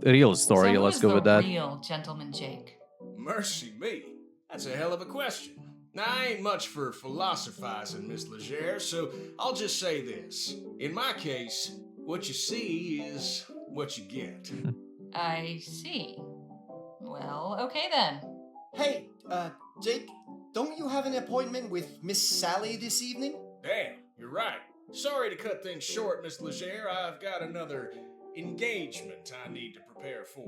[SPEAKER 1] Real story,
[SPEAKER 2] So
[SPEAKER 1] let's go with that.
[SPEAKER 2] Real gentleman Jake.
[SPEAKER 11] Mercy me, that's a hell of a question. Now, I ain't much for philosophizing, Miss Leger, so I'll just say this. In my case, what you see is what you get.
[SPEAKER 2] I see. Well, okay then.
[SPEAKER 9] Hey, Jake, don't you have an appointment with Miss Sally this evening?
[SPEAKER 11] Damn, you're right. Sorry to cut things short, Miss Leger. I've got another engagement I need to prepare for.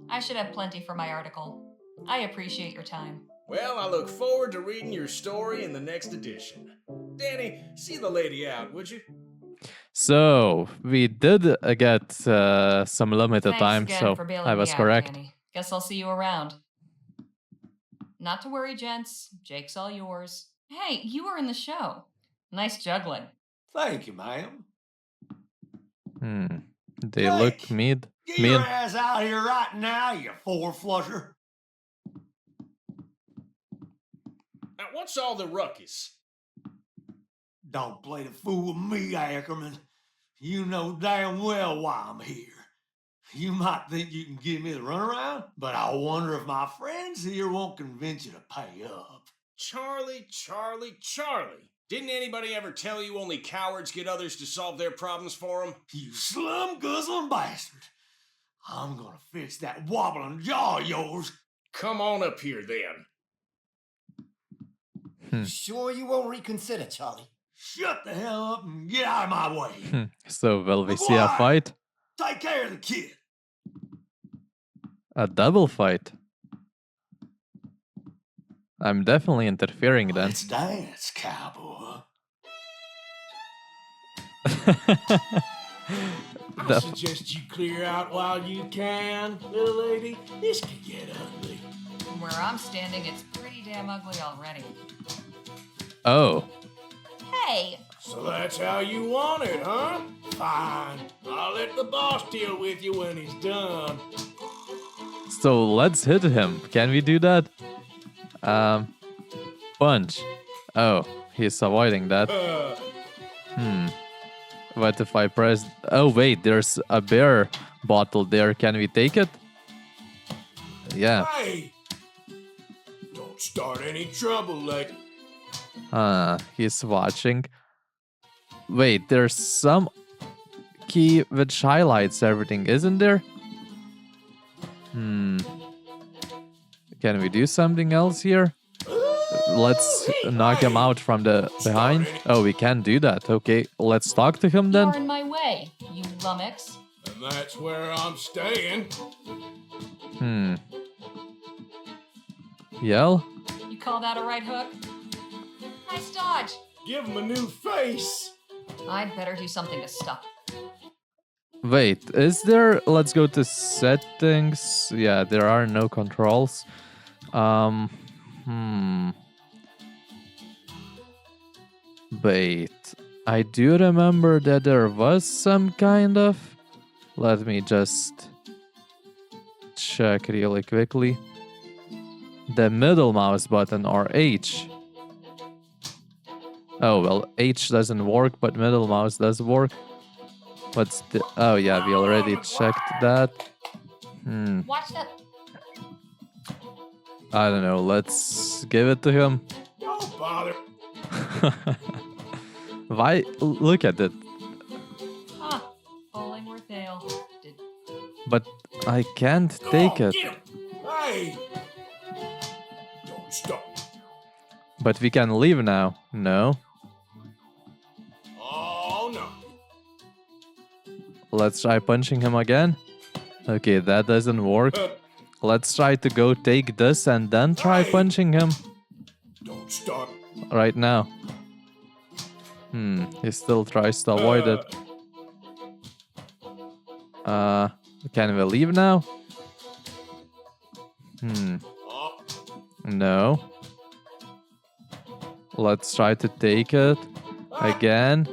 [SPEAKER 2] I should have plenty for my article. I appreciate your time.
[SPEAKER 11] Well, I look forward to reading your story in the next edition. Danny, see the lady out, would you?
[SPEAKER 1] So, we did get some limited
[SPEAKER 2] Thanks
[SPEAKER 1] time,
[SPEAKER 2] again
[SPEAKER 1] so
[SPEAKER 2] for bailing
[SPEAKER 1] I
[SPEAKER 2] me
[SPEAKER 1] was
[SPEAKER 2] out,
[SPEAKER 1] correct.
[SPEAKER 2] Danny. Guess I'll see you around. Not to worry, gents. Jake's all yours. Hey, you were in the show. Nice juggling.
[SPEAKER 10] Thank you, ma'am.
[SPEAKER 1] They look mean.
[SPEAKER 10] Get your ass out here right now, you four-flusher.
[SPEAKER 11] Now, what's all the ruckus?
[SPEAKER 10] Don't play the fool with me, Ackerman. You know damn well why I'm here. You might think you can give me the runaround, but I wonder if my friends here won't convince you to pay up.
[SPEAKER 11] Charlie. Didn't anybody ever tell you only cowards get others to solve their problems for them?
[SPEAKER 10] You slum-guzzling bastard. I'm gonna fix that wobbling jaw of yours.
[SPEAKER 11] Come on up here, then.
[SPEAKER 9] Sure you won't reconsider, Charlie?
[SPEAKER 10] Shut the hell up and get out of my way.
[SPEAKER 1] So, will we see a
[SPEAKER 10] McGuire,
[SPEAKER 1] fight?
[SPEAKER 10] Take care of the kid.
[SPEAKER 1] A double fight? I'm definitely interfering then.
[SPEAKER 10] Let's dance, cowboy.
[SPEAKER 12] I suggest you clear out while you can, little lady. This could get ugly.
[SPEAKER 2] From where I'm standing, it's pretty damn ugly already.
[SPEAKER 1] Oh.
[SPEAKER 2] Hey!
[SPEAKER 12] So that's how you want it, huh? Fine. I'll let the boss deal with you when he's done.
[SPEAKER 1] So let's hit him. Can we do that? Punch. Oh, he's avoiding that. What if I press... Oh, wait, there's a beer bottle there. Can we take it? Yeah.
[SPEAKER 12] Hey! Don't start any trouble, like...
[SPEAKER 1] He's watching. Wait, there's some key which highlights everything, isn't there? Can we do something else here? Let's knock him out from the behind. Oh, we can do that. Okay, let's talk to him then.
[SPEAKER 2] You're in my way, you lummox.
[SPEAKER 12] And that's where I'm staying.
[SPEAKER 1] Yell?
[SPEAKER 2] You call that a right hook? Nice dodge.
[SPEAKER 12] Give him a new face.
[SPEAKER 2] I'd better do something to stop.
[SPEAKER 1] Wait, is there... Let's go to settings. Yeah, there are no controls. Wait, I do remember that there was some kind of... Let me just check really quickly. The middle mouse button or H. Oh, well, H doesn't work, but middle mouse does work. What's the... Oh, yeah, we already checked that.
[SPEAKER 2] Watch that.
[SPEAKER 1] I don't know. Let's give it to him.
[SPEAKER 10] Don't bother.
[SPEAKER 1] Why? Look at it.
[SPEAKER 2] Ah, bowling worth ale.
[SPEAKER 1] But I can't take it.
[SPEAKER 10] Get him. Hey! Don't stop.
[SPEAKER 1] But we can leave now. No.
[SPEAKER 10] Oh, no.
[SPEAKER 1] Let's try punching him again. Okay, that doesn't work. Let's try to go take this and then try punching him.
[SPEAKER 10] Don't stop.
[SPEAKER 1] Right now. He still tries to avoid it. Can we leave now? No. Let's try to take it again.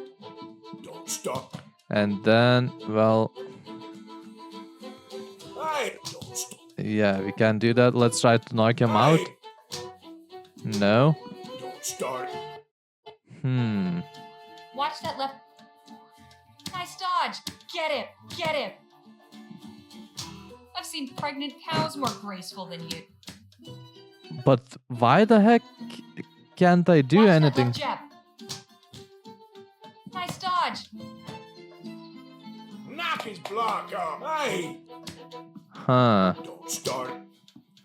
[SPEAKER 10] Don't stop.
[SPEAKER 1] And then, well,
[SPEAKER 10] Hey! Don't stop.
[SPEAKER 1] yeah, we can do that. Let's try to knock him out. No.
[SPEAKER 10] Don't start.
[SPEAKER 2] Watch that left. Nice dodge. Get it. Get it. I've seen pregnant cows more graceful than you.
[SPEAKER 1] But why the heck can't I do
[SPEAKER 2] Watch
[SPEAKER 1] anything?
[SPEAKER 2] That left jab. Nice dodge.
[SPEAKER 10] Knock his block off. Hey!
[SPEAKER 1] Huh.
[SPEAKER 10] Don't start.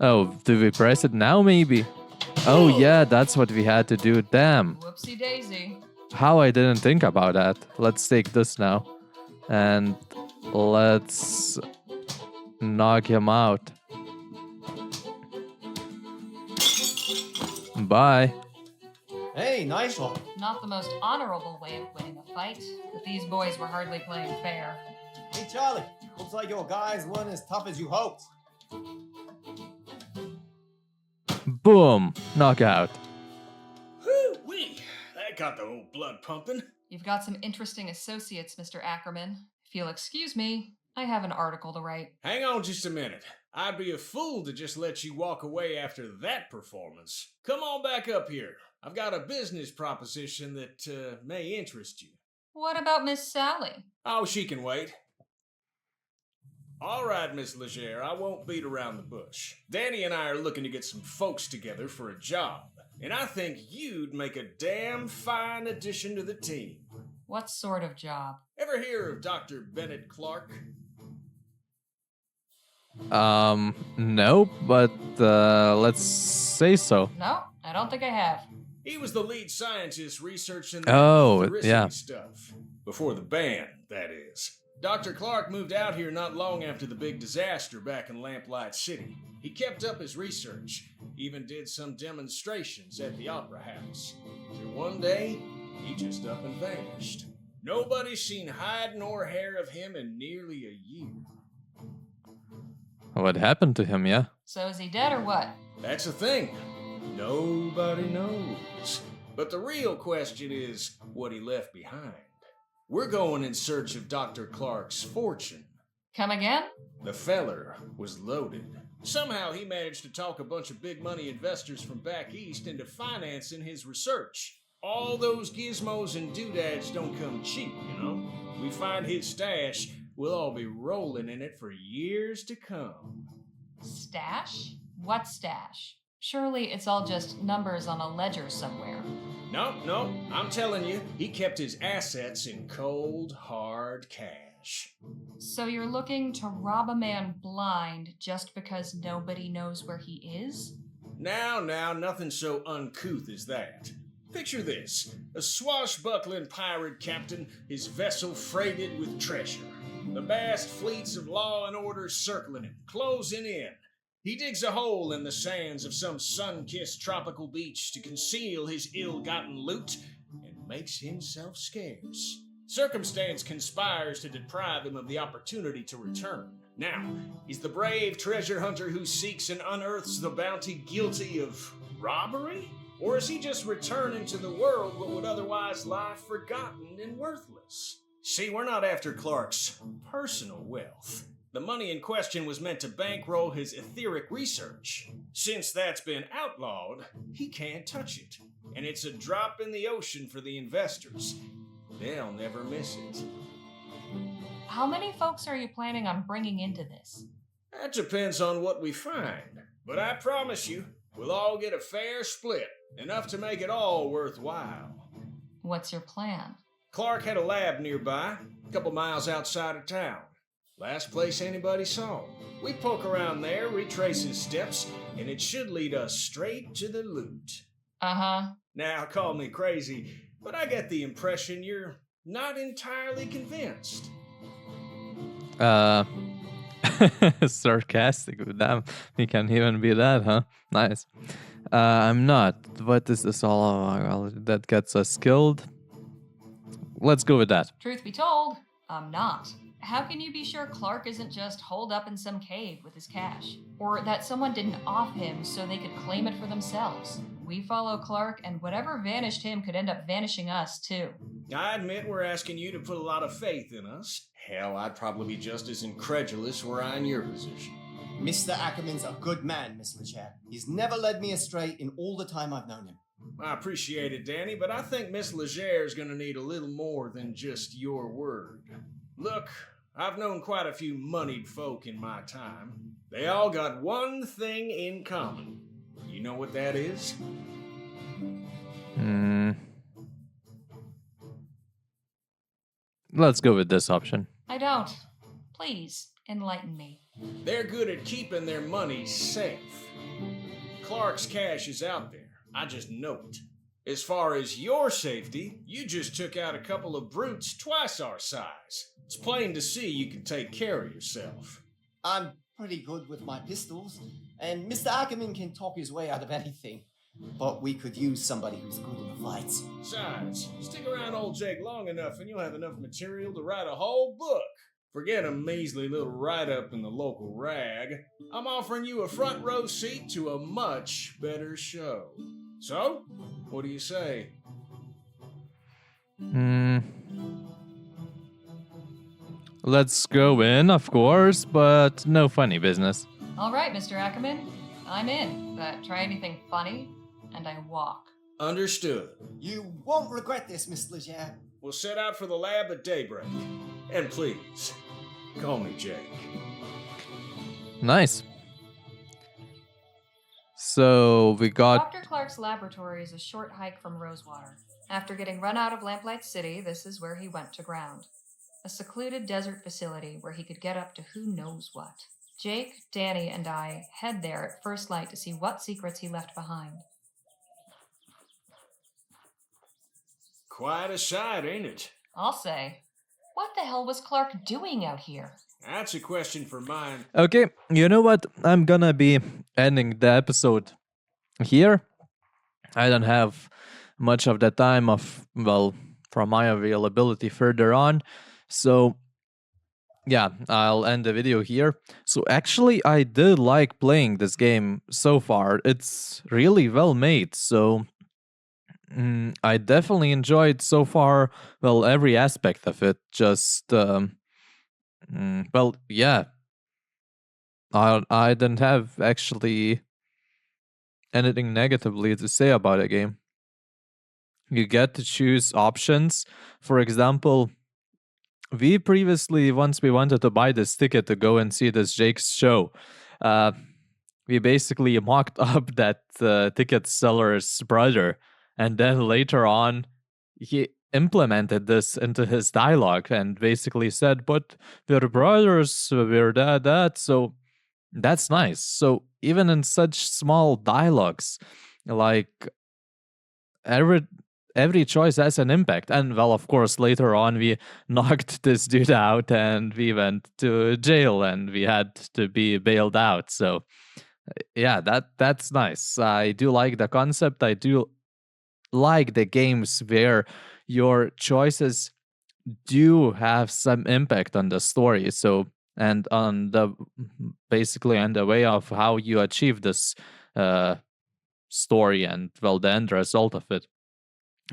[SPEAKER 1] Oh, do we press it now maybe? Oh yeah, that's what we had to do. Damn.
[SPEAKER 2] Whoopsie daisy.
[SPEAKER 1] How I didn't think about that. Let's take this now. And let's knock him out. Bye.
[SPEAKER 9] Hey, nice one.
[SPEAKER 2] Not the most honorable way of winning a fight, but these boys were hardly playing fair.
[SPEAKER 9] Hey, Charlie. Looks like your guys weren't as tough as you hoped.
[SPEAKER 1] Boom. Knockout.
[SPEAKER 11] Whoo-wee! That got the old blood pumping.
[SPEAKER 2] You've got some interesting associates, Mr. Ackerman. If you'll excuse me, I have an article to write.
[SPEAKER 11] Hang on just a minute. I'd be a fool to just let you walk away after that performance. Come on back up here. I've got a business proposition that may interest you.
[SPEAKER 2] What about Miss Sally?
[SPEAKER 11] Oh, she can wait. All right, Miss Leger, I won't beat around the bush. Danny and I are looking to get some folks together for a job, and I think you'd make a damn fine addition to the team.
[SPEAKER 2] What sort of job?
[SPEAKER 11] Ever hear of Dr. Bennett Clark?
[SPEAKER 1] No, but let's say so.
[SPEAKER 2] No, I don't think I have.
[SPEAKER 11] He was the lead scientist researching
[SPEAKER 1] Oh,
[SPEAKER 11] the
[SPEAKER 1] yeah.
[SPEAKER 11] stuff. Before the ban, that is. Dr. Clark moved out here not long after the big disaster back in Lamplight City. He kept up his research, even did some demonstrations at the Opera House. Till one day, he just up and vanished. Nobody's seen hide nor hair of him in nearly a year.
[SPEAKER 1] What happened to him, yeah?
[SPEAKER 2] So is he dead or what?
[SPEAKER 11] That's the thing. Nobody knows. But the real question is what he left behind. We're going in search of Dr. Clark's fortune.
[SPEAKER 2] Come again?
[SPEAKER 11] The feller was loaded. Somehow he managed to talk a bunch of big money investors from back east into financing his research. All those gizmos and doodads don't come cheap, you know? We find his stash, we'll all be rolling in it for years to come.
[SPEAKER 2] Stash? What stash? Surely it's all just numbers on a ledger somewhere.
[SPEAKER 11] No, I'm telling you, he kept his assets in cold, hard cash.
[SPEAKER 2] So you're looking to rob a man blind just because nobody knows where he is?
[SPEAKER 11] Now, nothing so uncouth as that. Picture this, a swashbuckling pirate captain, his vessel freighted with treasure. The vast fleets of law and order circling him, closing in. He digs a hole in the sands of some sun-kissed tropical beach to conceal his ill-gotten loot and makes himself scarce. Circumstance conspires to deprive him of the opportunity to return. Now, is the brave treasure hunter who seeks and unearths the bounty guilty of robbery? Or is he just returning to the world what would otherwise lie forgotten and worthless? See, we're not after Clark's personal wealth. The money in question was meant to bankroll his etheric research. Since that's been outlawed, he can't touch it. And it's a drop in the ocean for the investors. They'll never miss it.
[SPEAKER 2] How many folks are you planning on bringing into this?
[SPEAKER 11] That depends on what we find. But I promise you, we'll all get a fair split, enough to make it all worthwhile.
[SPEAKER 2] What's your plan?
[SPEAKER 11] Clark had a lab nearby, a couple miles outside of town. Last place anybody saw him. We poke around there, retrace his steps, and it should lead us straight to the loot.
[SPEAKER 2] Uh-huh.
[SPEAKER 11] Now, call me crazy, but I get the impression you're not entirely convinced.
[SPEAKER 1] Sarcastic with them. We can even be that, huh? Nice. I'm not. What is this all about that gets us killed? Let's go with that.
[SPEAKER 2] Truth be told, I'm not. How can you be sure Clark isn't just holed up in some cave with his cash? Or that someone didn't off him so they could claim it for themselves? We follow Clark, and whatever vanished him could end up vanishing us, too.
[SPEAKER 11] I admit we're asking you to put a lot of faith in us. Hell, I'd probably be just as incredulous were I in your position.
[SPEAKER 9] Mr. Ackerman's a good man, Miss Leger. He's never led me astray in all the time I've known him.
[SPEAKER 11] I appreciate it, Danny, but I think Miss Leger's gonna need a little more than just your word. Look, I've known quite a few moneyed folk in my time. They all got one thing in common. You know what that is?
[SPEAKER 1] Let's go with this option.
[SPEAKER 2] I don't. Please, enlighten me.
[SPEAKER 11] They're good at keeping their money safe. Clark's cash is out there. I just know it. As far as your safety, you just took out a couple of brutes twice our size. It's plain to see you can take care of yourself.
[SPEAKER 9] I'm pretty good with my pistols, and Mr. Ackerman can talk his way out of anything. But we could use somebody who's good in a fight.
[SPEAKER 11] Besides, stick around old Jake long enough and you'll have enough material to write a whole book. Forget a measly little write-up in the local rag. I'm offering you a front row seat to a much better show. So, what do you say?
[SPEAKER 1] Let's go in, of course, but no funny business.
[SPEAKER 2] All right, Mr. Ackerman. I'm in, but try anything funny, and I walk.
[SPEAKER 11] Understood.
[SPEAKER 9] You won't regret this, Miss Leger.
[SPEAKER 11] We'll set out for the lab at daybreak. And please, call me Jake.
[SPEAKER 1] Nice. So we got...
[SPEAKER 2] Dr. Clark's laboratory is a short hike from Rosewater. After getting run out of Lamplight City, this is where he went to ground. A secluded desert facility where he could get up to who knows what. Jake, Danny, and I head there at first light to see what secrets he left behind.
[SPEAKER 11] Quite a sight, ain't it?
[SPEAKER 2] I'll say. What the hell was Clark doing out here?
[SPEAKER 11] That's a question for mine.
[SPEAKER 1] Okay, you know what? I'm gonna be ending the episode here. I don't have much of the time from my availability further on. So, yeah, I'll end the video here. So actually, I did like playing this game so far. It's really well made. So I definitely enjoyed so far, every aspect of it. Just, yeah. I didn't have actually anything negatively to say about a game. You get to choose options. For example, we previously, once we wanted to buy this ticket to go and see this Jake's show, we basically mocked up that ticket seller's brother. And then later on, he implemented this into his dialogue and basically said, but we're brothers, we're that. So that's nice. So even in such small dialogues, like every choice has an impact. And of course, later on, we knocked this dude out and we went to jail and we had to be bailed out. So yeah, that's nice. I do like the concept. I do like the games where your choices do have some impact on the story. So, and on the way of how you achieve this story and the end result of it.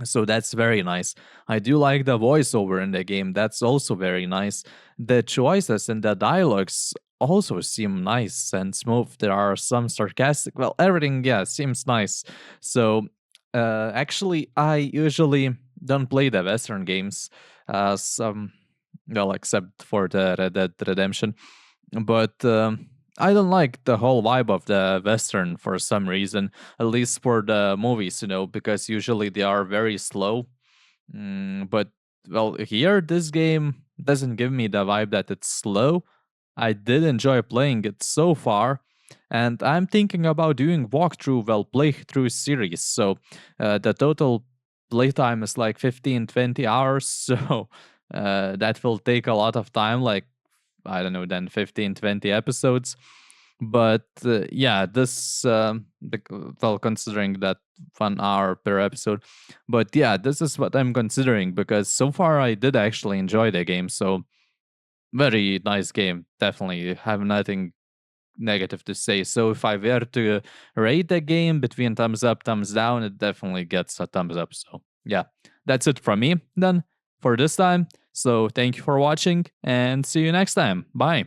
[SPEAKER 1] So that's very nice. I do like the voiceover in the game. That's also very nice. The choices and the dialogues also seem nice and smooth. There are some sarcastic, everything, seems nice. So actually, I usually don't play the Western games. well, except for the Red Dead Redemption. But I don't like the whole vibe of the Western for some reason, at least for the movies, because usually they are very slow. But, well, here, this game doesn't give me the vibe that it's slow. I did enjoy playing it so far, and I'm thinking about doing walkthrough, well, playthrough series. So the total playtime is like 15-20 hours. So that will take a lot of time, like, I don't know, then 15-20 episodes. But yeah, this, well, considering that 1 hour per episode. But yeah, this is what I'm considering because so far I did actually enjoy the game. So very nice game. Definitely have nothing negative to say. So if I were to rate the game between thumbs up, thumbs down, it definitely gets a thumbs up. So yeah, that's it from me then for this time. So thank you for watching and see you next time. Bye.